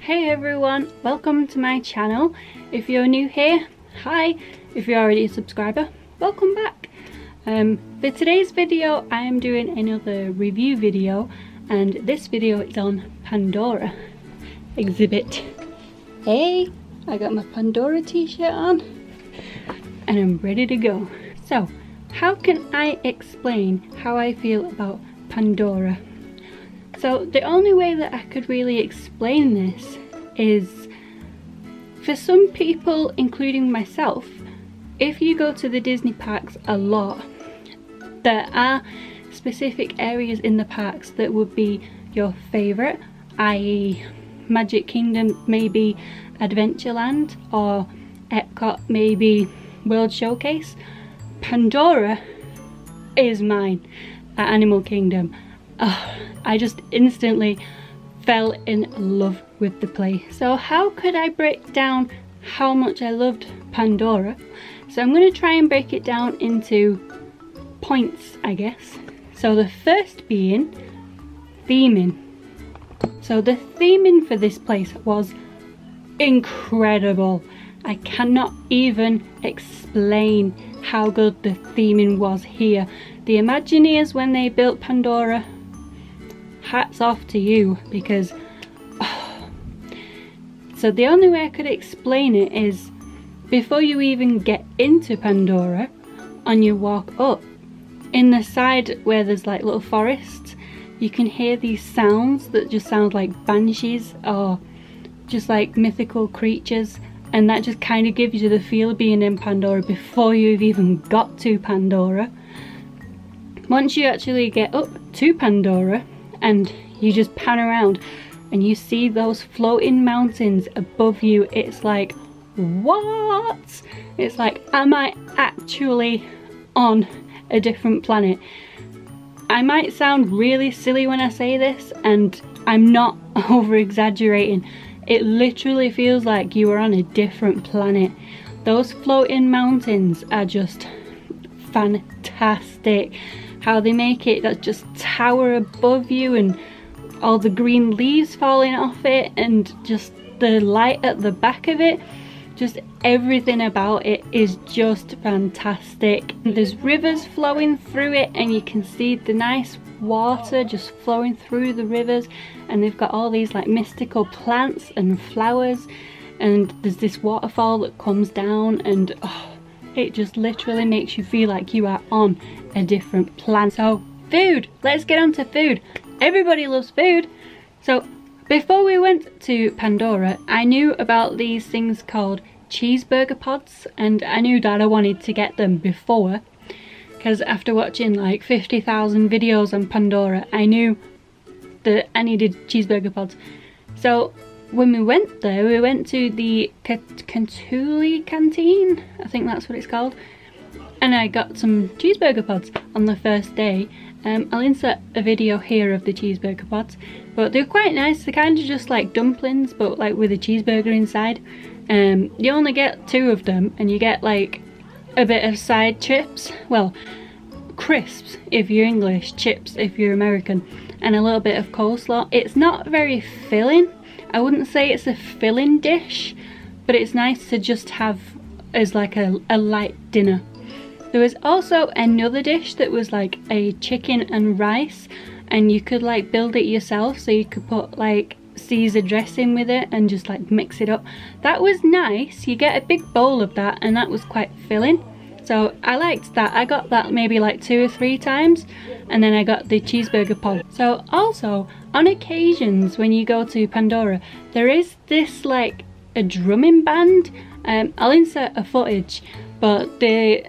Hey everyone, welcome to my channel. If you're new here, hi. If you're already a subscriber, welcome back. For today's video I am doing another review video, and this video is on Pandora exhibit. Hey, I got my Pandora t-shirt on and I'm ready to go. So how can I explain how I feel about Pandora? So the only way that I could really explain this is, for some people, including myself, if you go to the Disney parks a lot, there are specific areas in the parks that would be your favourite, i.e. Magic Kingdom maybe Adventureland, or Epcot maybe World Showcase. Pandora is mine at Animal Kingdom. I just instantly fell in love with the place. So how could I break down how much I loved Pandora? So I'm going to try and break it down into points, I guess. So the first being theming. So the theming for this place was incredible. I cannot even explain how good the theming was here. The Imagineers, when they built Pandora, hats off to you, because so the only way I could explain it is, before you even get into Pandora, on your walk up, in the side where there's like little forests, you can hear these sounds that just sound like banshees or just like mythical creatures, and that just kind of gives you the feel of being in Pandora before you've even got to Pandora. Once you actually get up to Pandora and you just pan around and you see those floating mountains above you, it's like, what? It's like, am I actually on a different planet? I might sound really silly when I say this, and I'm not over exaggerating. It literally feels like you are on a different planet. Those floating mountains are just fantastic. How they make it that just tower above you, and all the green leaves falling off it, and just the light at the back of it, just everything about it is just fantastic. There's rivers flowing through it, and you can see the nice water just flowing through the rivers, and they've got all these like mystical plants and flowers, and there's this waterfall that comes down, and it just literally makes you feel like you are on a different planet. So food, let's get on to food. Everybody loves food. So before we went to Pandora, I knew about these things called cheeseburger pods, and I knew that I wanted to get them before, because after watching like 50,000 videos on Pandora, I knew that I needed cheeseburger pods. So when we went there, we went to the Cantuli canteen, I think that's what it's called, and I got some cheeseburger pods on the first day. I'll insert a video here of the cheeseburger pods, but they're quite nice. They're kind of just like dumplings, but like with a cheeseburger inside. You only get 2 of them, and you get like a bit of side chips, well, crisps if you're English, chips if you're American, and a little bit of coleslaw. It's not very filling. I wouldn't say it's a filling dish, but it's nice to just have as like a light dinner. There was also another dish that was like a chicken and rice, and you could like build it yourself, so you could put like Caesar dressing with it and just like mix it up. That was nice. You get a big bowl of that, and that was quite filling, so I liked that. I got that maybe like 2 or 3 times, and then I got the cheeseburger pod. So also on occasions when you go to Pandora, there is this like a drumming band. I'll insert a footage, but there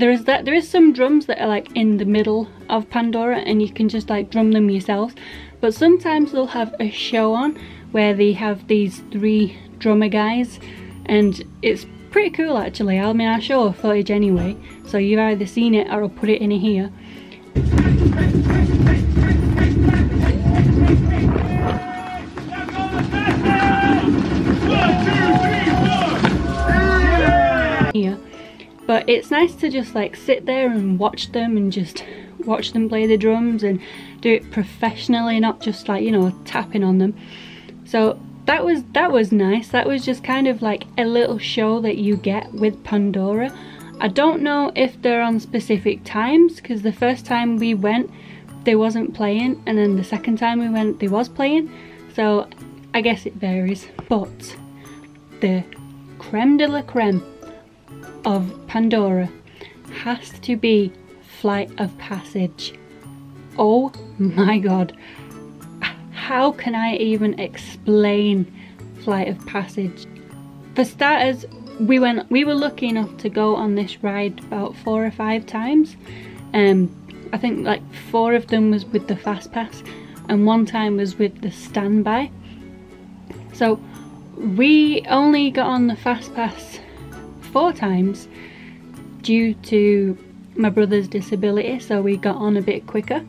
is some drums that are like in the middle of Pandora, and you can just like drum them yourself. But sometimes they'll have a show on where they have these 3 drummer guys, and it's pretty cool actually. I mean, I'll show a footage anyway, so you've either seen it or I'll put it in here. Here. But it's nice to just like sit there and watch them, and just watch them play the drums and do it professionally, not just like, you know, tapping on them. So that was nice. That was just kind of like a little show that you get with Pandora. I don't know if they're on specific times, because the first time we went they wasn't playing, and then the second time we went they was playing, so I guess it varies. But the creme de la creme of Pandora has to be Flight of Passage. Oh my god, how can I even explain Flight of Passage? For starters, we were lucky enough to go on this ride about 4 or 5 times. I think like 4 of them was with the fast pass and 1 time was with the standby. So we only got on the fast pass 4 times due to my brother's disability, so we got on a bit quicker.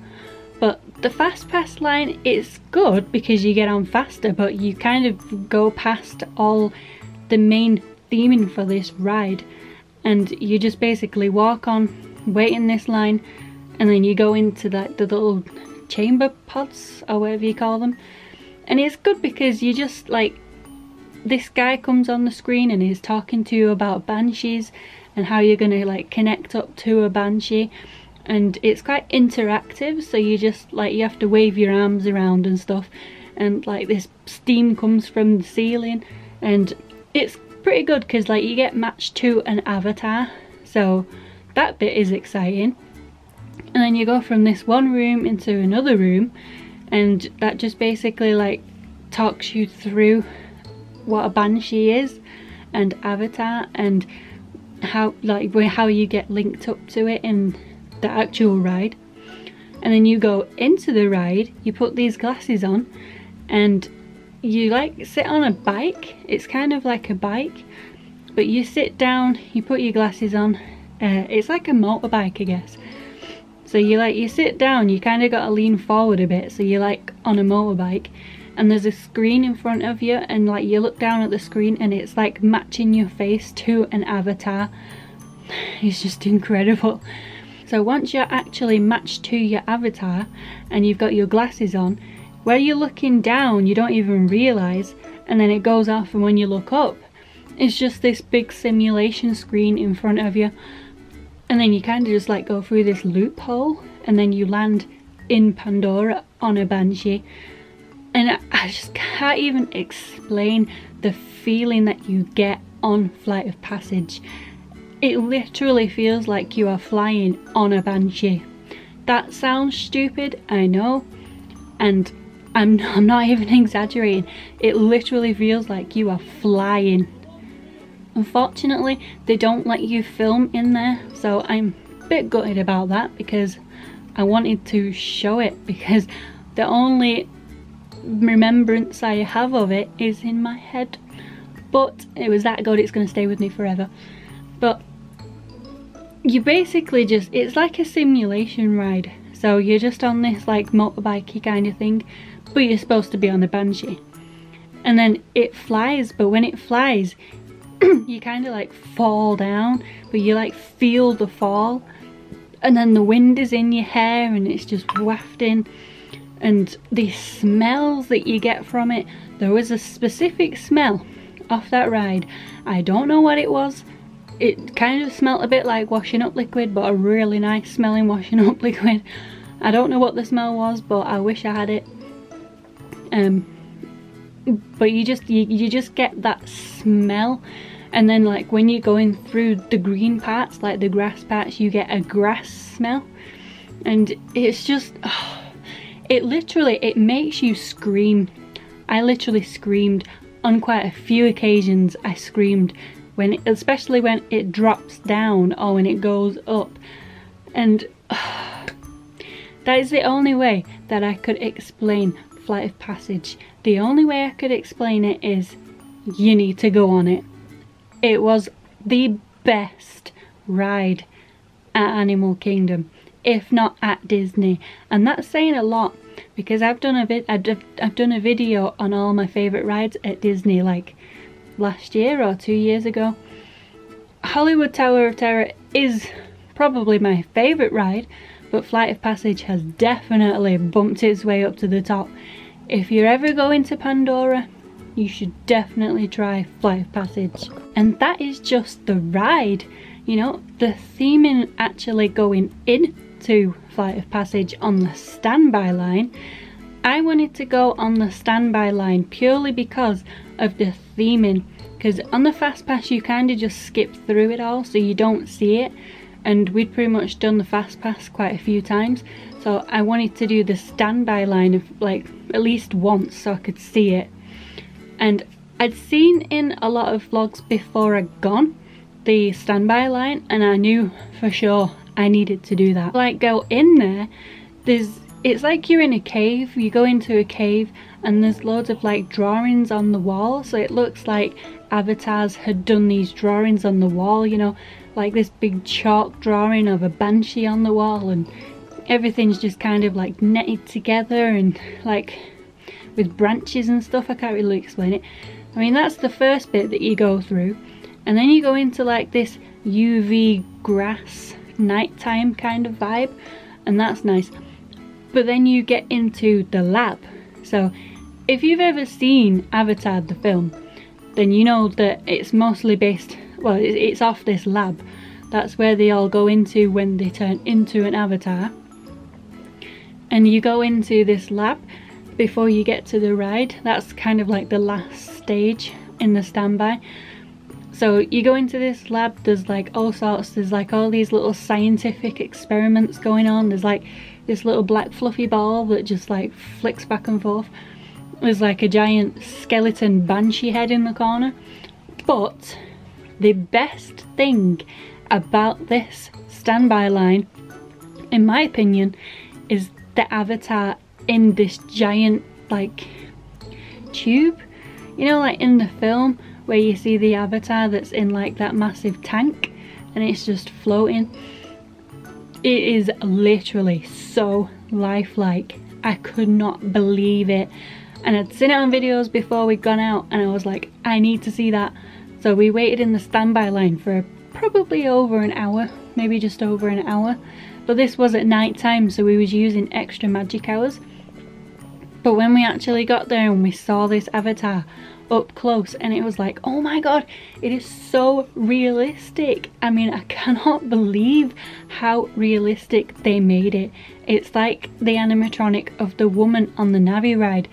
But the fast pass line is good because you get on faster, but you kind of go past all the main theming for this ride, and you just basically walk on, wait in this line, and then you go into like the little chamber pods or whatever you call them. And it's good because you just like, this guy comes on the screen and he's talking to you about banshees and how you're gonna like connect up to a banshee, and it's quite interactive, so you just like, you have to wave your arms around and stuff, and like this steam comes from the ceiling, and it's pretty good because like you get matched to an avatar, so that bit is exciting. And then you go from this one room into another room, and that just basically like talks you through what a banshee is and avatar, and how like how you get linked up to it in the actual ride. And then you go into the ride, you put these glasses on, and you like sit on a bike. It's kind of like a bike, but you sit down, you put your glasses on. It's like a motorbike, I guess. So you sit down, you kind of got to lean forward a bit, so you're like on a motorbike, and there's a screen in front of you, and like you look down at the screen and it's like matching your face to an avatar. It's just incredible. So once you're actually matched to your avatar and you've got your glasses on, where you're looking down you don't even realise, and then it goes off, and when you look up it's just this big simulation screen in front of you. And then you kind of just like go through this loophole, and then you land in Pandora on a banshee. And I just can't even explain the feeling that you get on Flight of Passage. It literally feels like you are flying on a banshee. That sounds stupid, I know, and I'm not even exaggerating. It literally feels like you are flying. Unfortunately, they don't let you film in there, so I'm a bit gutted about that, because I wanted to show it, because the only remembrance I have of it is in my head. But it was that good, it's going to stay with me forever. But you basically just, it's like a simulation ride. So you're just on this like motorbikey kind of thing, but you're supposed to be on a banshee. And then it flies, but when it flies, you kind of like fall down, but you like feel the fall, and then the wind is in your hair and it's just wafting, and the smells that you get from it. There was a specific smell off that ride. I don't know what it was. It kind of smelled a bit like washing up liquid, but a really nice smelling washing up liquid. I don't know what the smell was, but I wish I had it. But you just get that smell. And then like when you're going through the green parts, like the grass patch, you get a grass smell. And it's just, it makes you scream. I literally screamed on quite a few occasions. I screamed especially when it drops down or when it goes up. And that is the only way that I could explain Flight of Passage. The only way I could explain it is you need to go on it. It was the best ride at Animal Kingdom, if not at Disney. And that's saying a lot, because I've done a video on all my favourite rides at Disney like last year or 2 years ago. Hollywood Tower of Terror is probably my favourite ride, but Flight of Passage has definitely bumped its way up to the top. If you're ever going to Pandora, you should definitely try Flight of Passage. And that is just the ride, you know, the theming actually going into Flight of Passage on the standby line. I wanted to go on the standby line purely because of the theming, because on the fast pass you kind of just skip through it all so you don't see it, and we'd pretty much done the fast pass quite a few times, so I wanted to do the standby line of like at least once so I could see it. And I'd seen in a lot of vlogs before I'd gone the standby line, and I knew for sure I needed to do that. Like, go in there, it's like you're in a cave. You go into a cave and there's loads of like drawings on the wall, so it looks like avatars had done these drawings on the wall, you know, like this big chalk drawing of a banshee on the wall, and everything's just kind of like netted together and like with branches and stuff. I can't really explain it. I mean, that's the first bit that you go through, and then you go into like this UV grass nighttime kind of vibe, and that's nice. But then you get into the lab. So if you've ever seen Avatar the film, then you know that it's mostly based, well, it's off this lab. That's where they all go into when they turn into an avatar. And you go into this lab before you get to the ride. That's kind of like the last stage in the standby. So you go into this lab, there's like all sorts, there's like all these little scientific experiments going on. There's like this little black fluffy ball that just like flicks back and forth. There's like a giant skeleton banshee head in the corner. But the best thing about this standby line, in my opinion, is the avatar in this giant like tube. You know, like in the film where you see the avatar that's in like that massive tank and it's just floating. It is literally so lifelike. I could not believe it. And I'd seen it on videos before we'd gone out, and I was like, I need to see that. So we waited in the standby line for probably over an hour, maybe just over an hour. But this was at night time, so we was using extra magic hours. But when we actually got there and we saw this avatar up close, and it was like, oh my god, it is so realistic. I mean, I cannot believe how realistic they made it. It's like the animatronic of the woman on the Navi ride.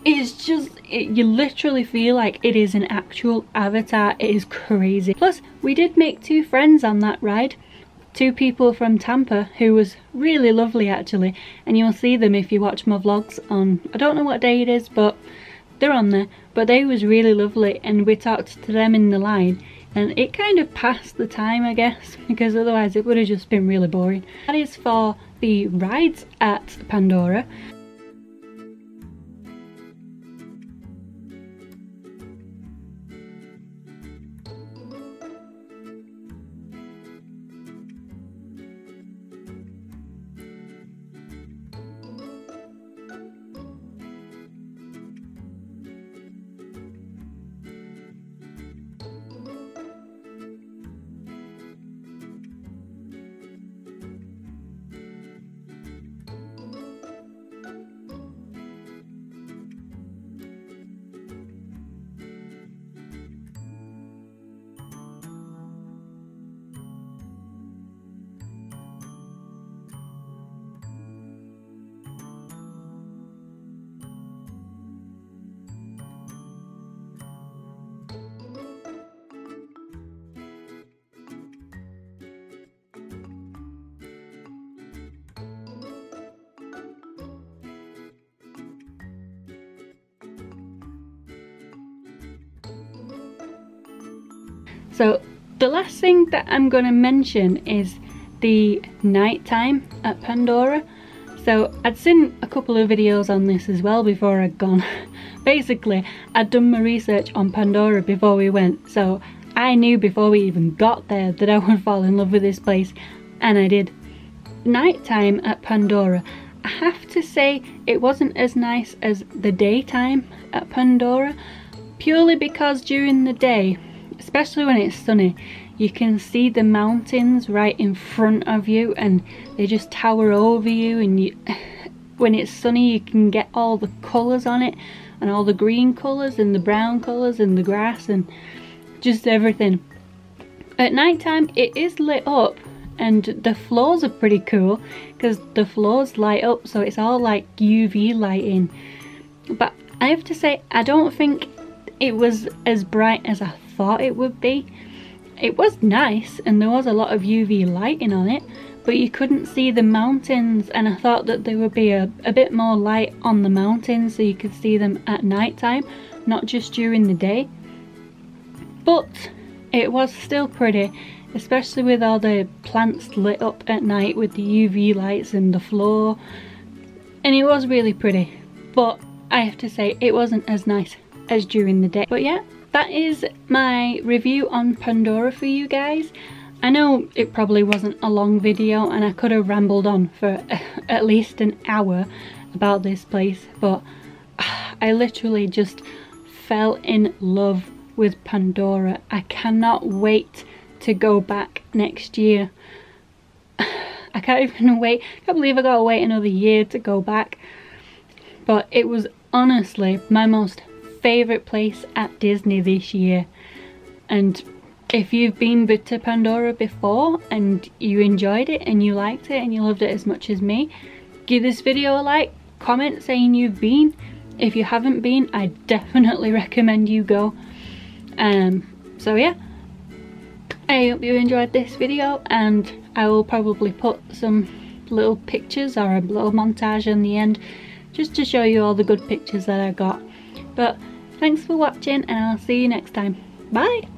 It's just, you literally feel like it is an actual avatar. It is crazy. Plus, we did make 2 friends on that ride. 2 people from Tampa who was really lovely actually, and you'll see them if you watch my vlogs on, I don't know what day it is, but they're on there. But they was really lovely, and we talked to them in the line, and it kind of passed the time, I guess, because otherwise it would have just been really boring. That is for the rides at Pandora. So the last thing that I'm going to mention is the nighttime at Pandora. So I'd seen a couple of videos on this as well before I'd gone. Basically, I'd done my research on Pandora before we went, so I knew before we even got there that I would fall in love with this place, and I did. Nighttime at Pandora, I have to say it wasn't as nice as the daytime at Pandora, purely because during the day, especially when it's sunny, you can see the mountains right in front of you and they just tower over you, and when it's sunny you can get all the colours on it. and all the green colours and the brown colours and the grass and just everything. At night time it is lit up, and the floors are pretty cool because the floors light up, so it's all like UV lighting. But I have to say, I don't think it was as bright as I thought it would be. It was nice and there was a lot of UV lighting on it, but you couldn't see the mountains, and I thought that there would be a bit more light on the mountains so you could see them at night time, not just during the day. But it was still pretty, especially with all the plants lit up at night with the UV lights and the floor, and it was really pretty. But I have to say, it wasn't as nice as during the day. But yeah, that is my review on Pandora for you guys. I know it probably wasn't a long video and I could have rambled on for at least an hour about this place, but I literally just fell in love with Pandora. I cannot wait to go back next year. I can't even wait. I can't believe I gotta wait another year to go back. But it was honestly my most favourite place at Disney this year. And if you've been to Pandora before and you enjoyed it and you liked it and you loved it as much as me, give this video a like, comment saying you've been. If you haven't been, I definitely recommend you go. So yeah, I hope you enjoyed this video, and I will probably put some little pictures or a little montage in the end just to show you all the good pictures that I got. But thanks for watching, and I'll see you next time. Bye!